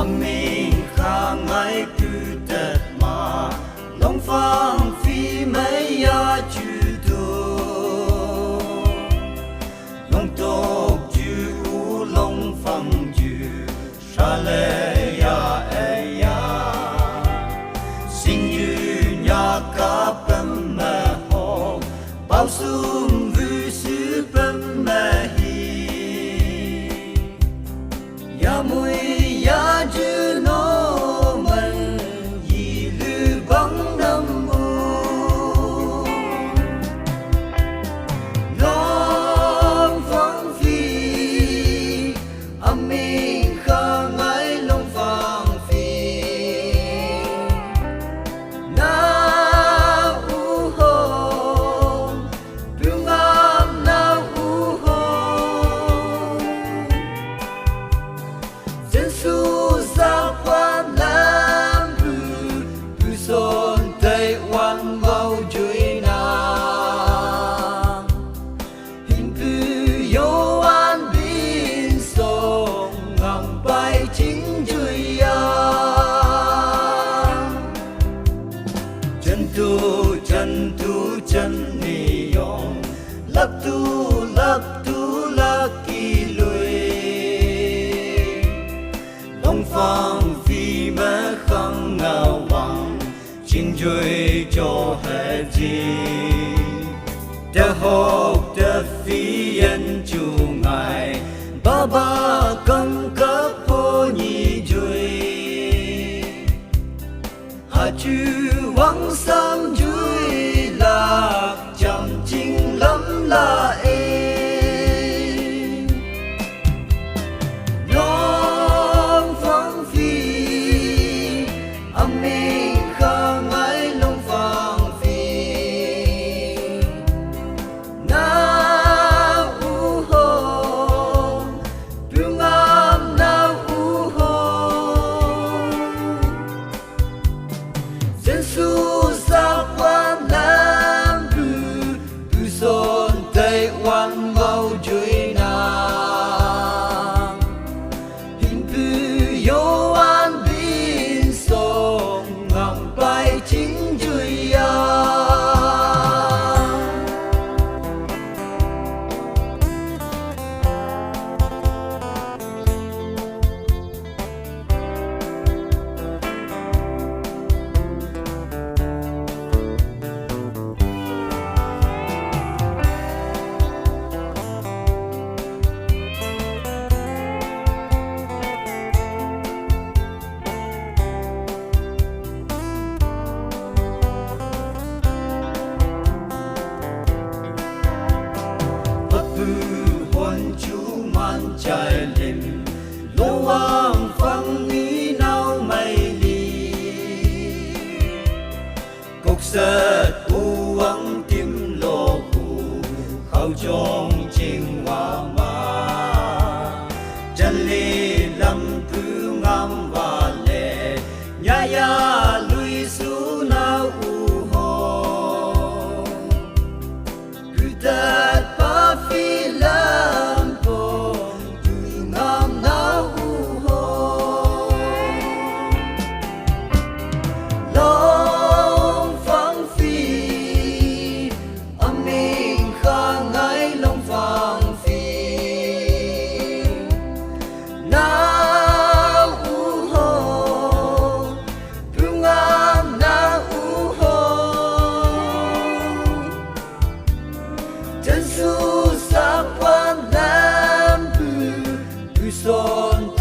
mình khá ngay cứ tết mà lòng phang phi mấy ya chữ đồ lòng tốt chữ lòng phang chữ sa lệ ya e ya xin như nhà cả bấm mẹ hồ bao sum vui sự bấm mẹ hi ya mui ya chữ nó mình gì lư bóng năm u lòng phang phi mình khá ngay lòng phang phi na u hồn tương am na u hồn dân su sa quan lam bu son tây quan bao chuối na hình bu yo an bin song ngang bay chính chuối ya chân tu ni yong lap tu la ki lui long phang phi ma khang ngao wang chính chuối cho hệ gì ta học ta phi nhân chu ngài ba ba căng cấp po nhi chuối hà chư wang sam chuối lạc chăm chính lắm là em lòng phang phi mình khá ngay lòng phang phi na u hồn tương am na u hồn dân su sa quan lam bu son tây quan bao chuối na hình bu yo an bin song ngang bay chính chuối ya trái lim lô vang phăng ní nao mây li cục sệt u vắng tim lô khu khâu trong chinh hoa ma chân li lâm cứ ngam và lệ nhà ya lui su nao u ho cứ tết ba phi lâm dân su sa quan lam bu son